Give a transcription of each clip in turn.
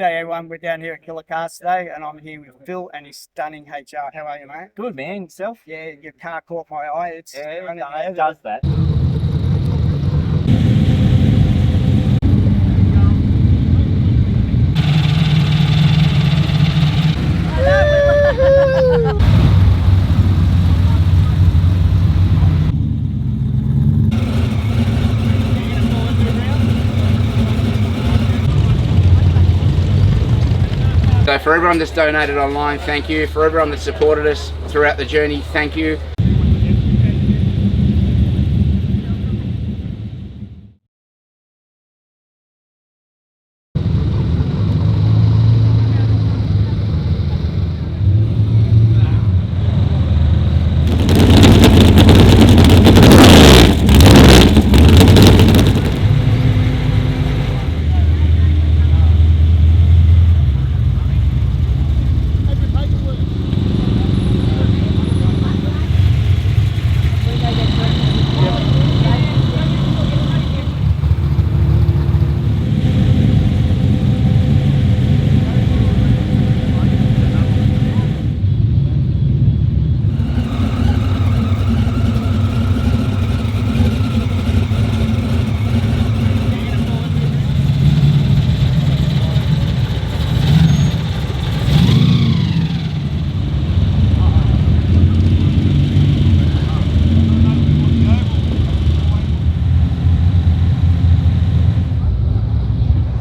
G'day everyone, we're down here at Killer Cars today and I'm here with Phil and his stunning HR. How are you, mate? Good, man. Yourself? Yeah, your car caught my eye. It's It does that. So for everyone that's donated online, thank you. For everyone that supported us throughout the journey, thank you.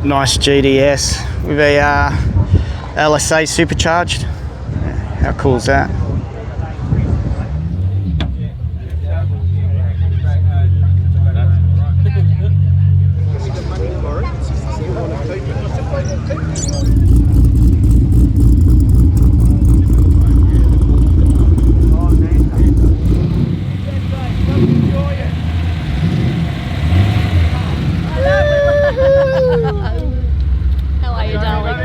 Nice GDS with a LSA supercharged. How cool is that? How are you, darling?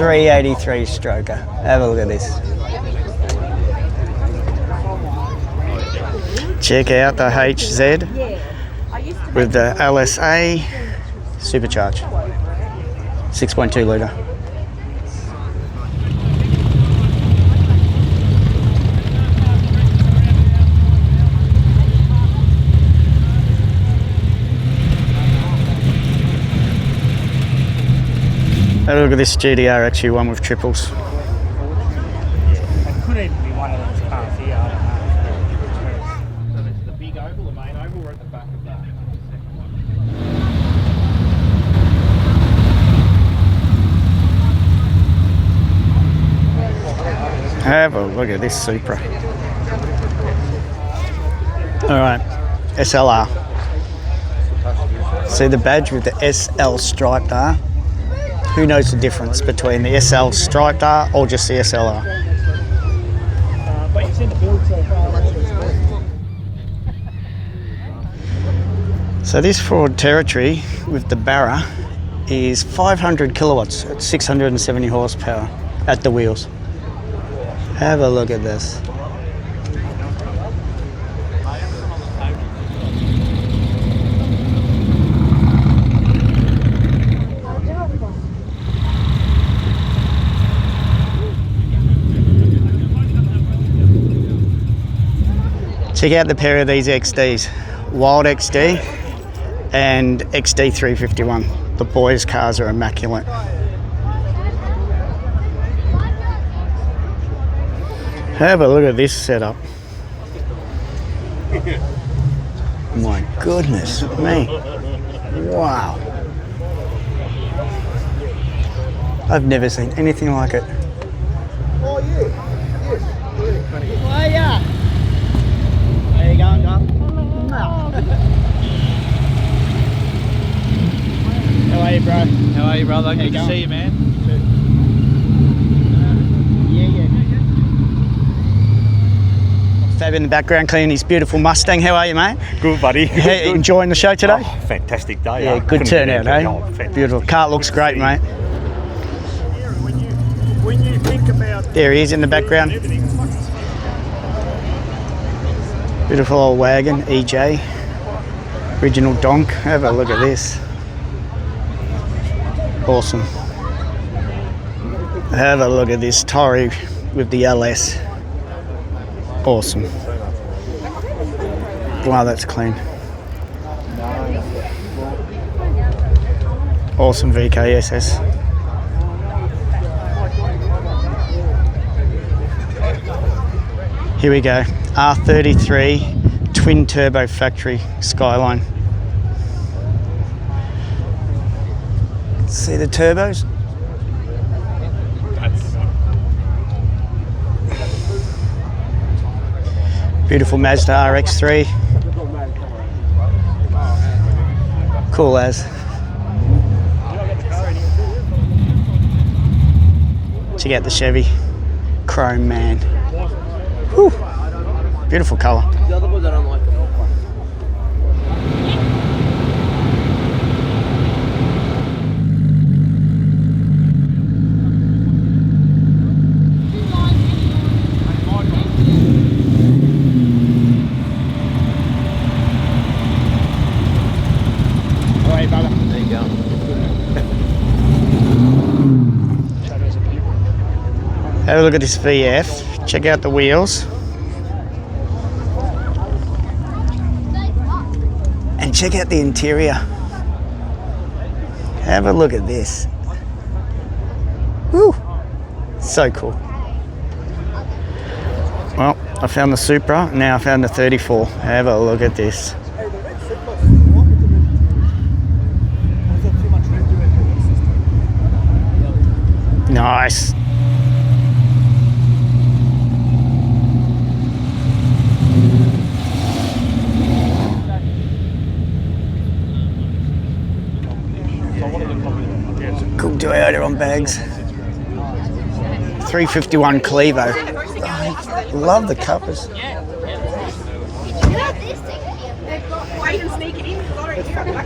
.383 stroker. Have a look at this. Check out the HZ with the LSA supercharged, 6.2 litre. Have a look at this GDR, actually one with triples. It could even be one of those cars here. I don't know. So there's the big oval, the main oval, or at the back of that. Have a look at this Supra. Alright, SLR. See the badge with the SL striped R? Who knows the difference between the SL striped R or just the SLR? But you've seen the build so far. So this Ford Territory with the Barra is 500 kilowatts at 670 horsepower at the wheels. Have a look at this. Check out the pair of these XDs, Wild XD and XD 351. The boys' cars are immaculate. Have a look at this setup. My goodness me. Wow. I've never seen anything like it. Oh, yeah. Yes. Oh, yeah. How you going, Dom? How are you, bro? How are you, brother? Good to see you, man. Yeah. Fab in the background cleaning his beautiful Mustang. How are you, mate? Good, buddy. Hey, enjoying the show today? Oh, fantastic day. Yeah, good turnout, eh? Beautiful. Car looks great, mate. When you think about There he is in the background. Beautiful old wagon, EJ. Original donk. Have a look at this. Awesome. Have a look at this Tory with the LS. Awesome. Wow, that's clean. Awesome VKSS. Here we go. R33 twin turbo factory Skyline. See the turbos? Beautiful Mazda RX-3. Cool as. Check out the Chevy Chrome Man. Whew. Beautiful colour. Have a look at this VF. Check out the wheels. And check out the interior. Have a look at this. Woo! So cool. Well, I found the Supra, now I found the 34. Have a look at this. Nice. Cool Toyota on bags. 351 Clevo. I love the covers.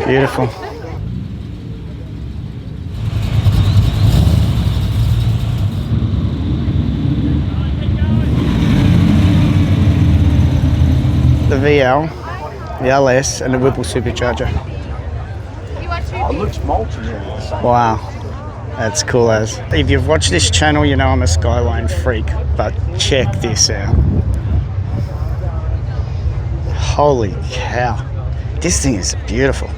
Beautiful. The VL, the LS, and the Whipple supercharger. It looks multi. Wow, that's cool as. If you've watched this channel, you know I'm a Skyline freak, but check this out. Holy cow, this thing is beautiful.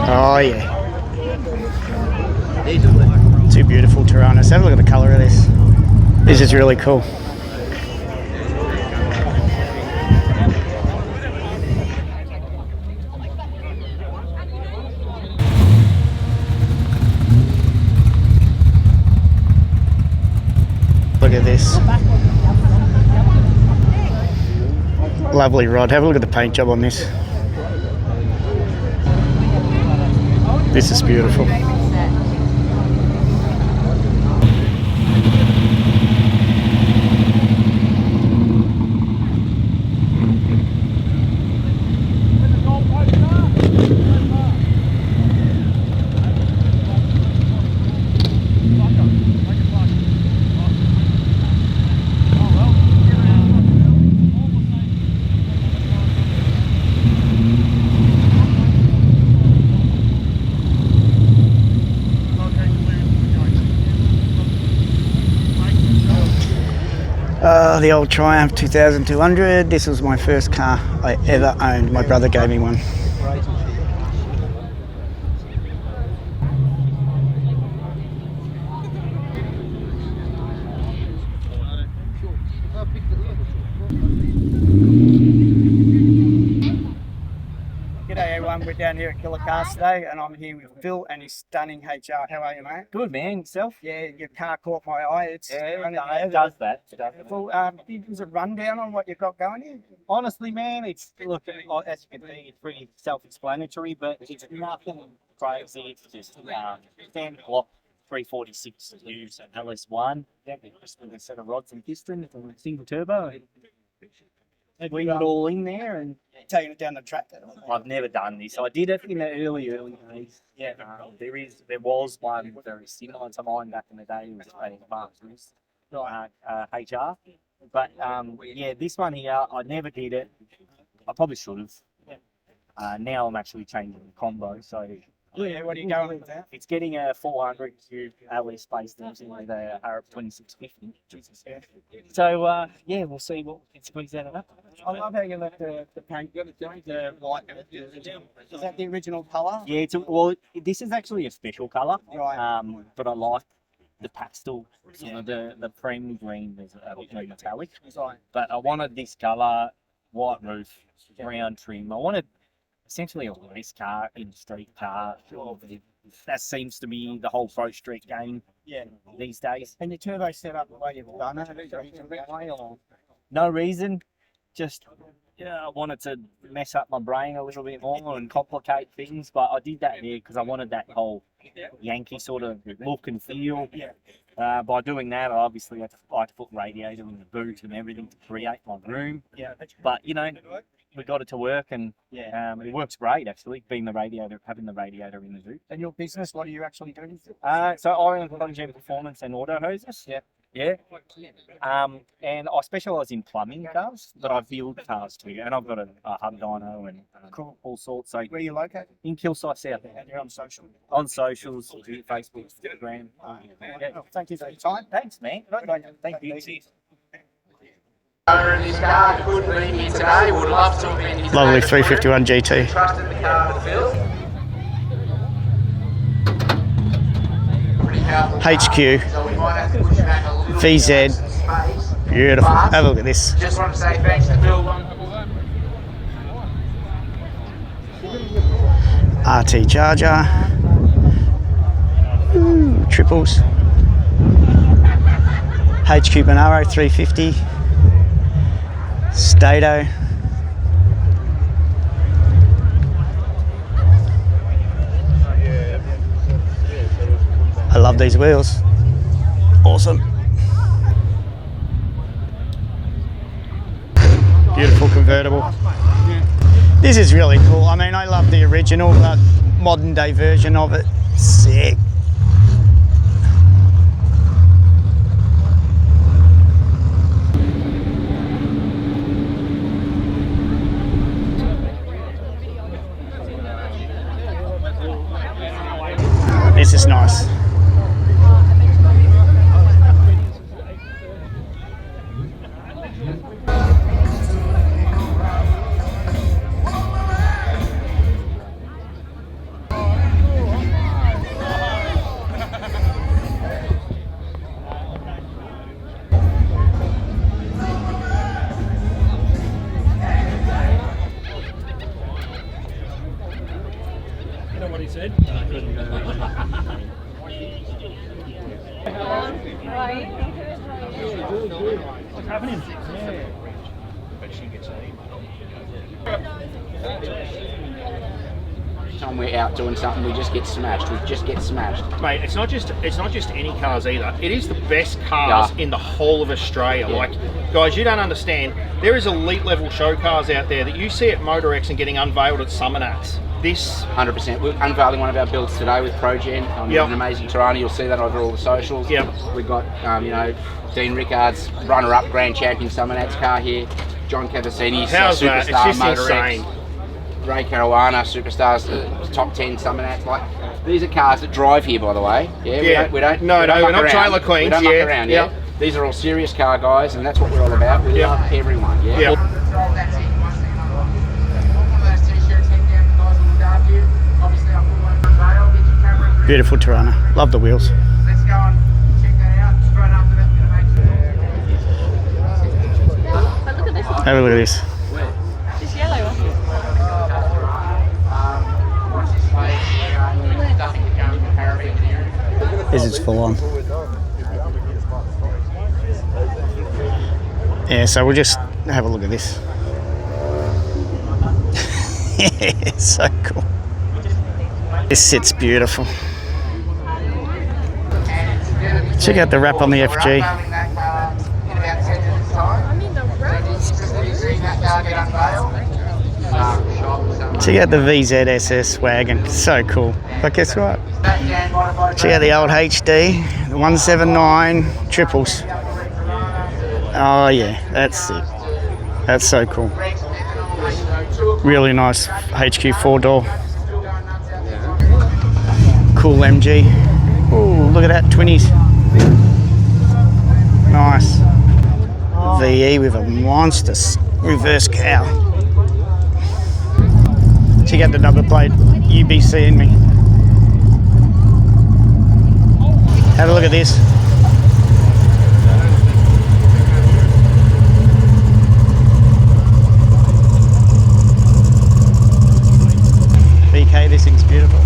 Oh yeah. Two beautiful Tiranas. Have a look at the colour of this. This is really cool. Lovely rod. Have a look at the paint job on this. This is beautiful. The old Triumph 2200. This was my first car I ever owned. My brother gave me one. G'day everyone, we're down here at Killer Cars today and I'm here with Phil and his stunning HR. How are you, mate? Good, man. Yourself? Yeah, your car caught my eye. It's It does that. beautiful. Give us a rundown on what you've got going here. Honestly, man, it's look, as you can see, it's pretty self-explanatory, but it's nothing crazy. It's just standard block 346 use an LS1, just with a set of rods and pistons and a single turbo. We got all in there, and Taking it down the track. I've never done this. I did it in the early days. Yeah, there was one very similar to mine back in the day. It was a Masters HR, but yeah, this one here I never did it. I probably should have. Now I'm actually changing the combo, so Yeah, what are you going with that? it's getting a 400 cube LS based engine with a RF 2650. So yeah, we'll see what it squeezes out of that. I love how you left the paint, the white. Is that the original colour? Yeah, well, this is actually a special colour. Right. But I like the pastel, the cream green is a metallic. Right. But I wanted this colour, white roof, brown trim. I wanted essentially a race car in a street car. That seems to be the whole pro street game Yeah. these days. And your turbo set up the way you've done it. No reason, just I wanted to mess up my brain a little bit more and complicate things, but I did that there because I wanted that whole Yankee sort of look and feel. By doing that, I obviously had to put radiator in the boot and everything to create my room. Yeah. But we got it to work, and it works great actually. Having the radiator in the boot. And your business, what are you actually doing? So I own Congen Performance and Auto Hoses. Yeah. And I specialise in plumbing cars, but I build cars too. And I've got a hub dyno and all sorts. So Where are you located? in Kilsyth South. And you're on social. On socials, Facebook, Instagram. Well, thank you for your time. Thanks, man. Good on you. Thank you. Owner of this car couldn't be here today. Would love to have been here today. Lovely 351 GT. Trusted the car to Phil. Pretty powerful car, HQ. so we might have to push back a little VZ. bit of space. Beautiful. Have a look at this. Just want to say thanks to Phil. RT Charger. Ooh, triples. HQ Monaro 350. Stato. I love these wheels. Awesome. Beautiful convertible. This is really cool. I mean, I love the original, but modern day version of it. Sick. This is nice. What's happening? Yeah. But she gets an email. Time we're out doing something, we just get smashed. We just get smashed. Mate, it's not just any cars either. It is the best cars in the whole of Australia. Yeah. Like, guys, you don't understand. There is elite level show cars out there that you see at MotorX and getting unveiled at Summer Nats. This 100%. We're unveiling one of our builds today with ProGen. Yep. An amazing Tirana. You'll see that over all the socials. Yep. We've got, you know, Dean Rickard's runner-up grand champion Summer Nats car here. John Cavassini's how's superstar that? It's just MotorX. insane. Ray Caruana, superstars, top 10 Summer Nats. Like, these are cars that drive here, by the way. Yeah. We don't. No, we don't we're muck not around. trailer queens. We don't muck around. Yep. These are all serious car guys, and that's what we're all about. We Yep. love everyone. Yeah. Yep. Beautiful Tirana. Love the wheels. Let's go and check that out. Straight after that, But look at this one. Have a look at this. This yellow one. This is full on. Yeah, so we'll just have a look at this. It's so cool. This sits beautiful. Check out the wrap on the FG. Check out the VZSS wagon. So cool. But guess what? Check out the old HD, the 179 triples. Oh yeah, that's sick. That's so cool. Really nice HQ 4-door. Cool MG. Oh, look at that, 20s. Nice. VE with a monster reverse cow. Check out the number plate, UBC in me. Have a look at this. BK, this thing's beautiful.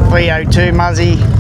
302 Muzzy.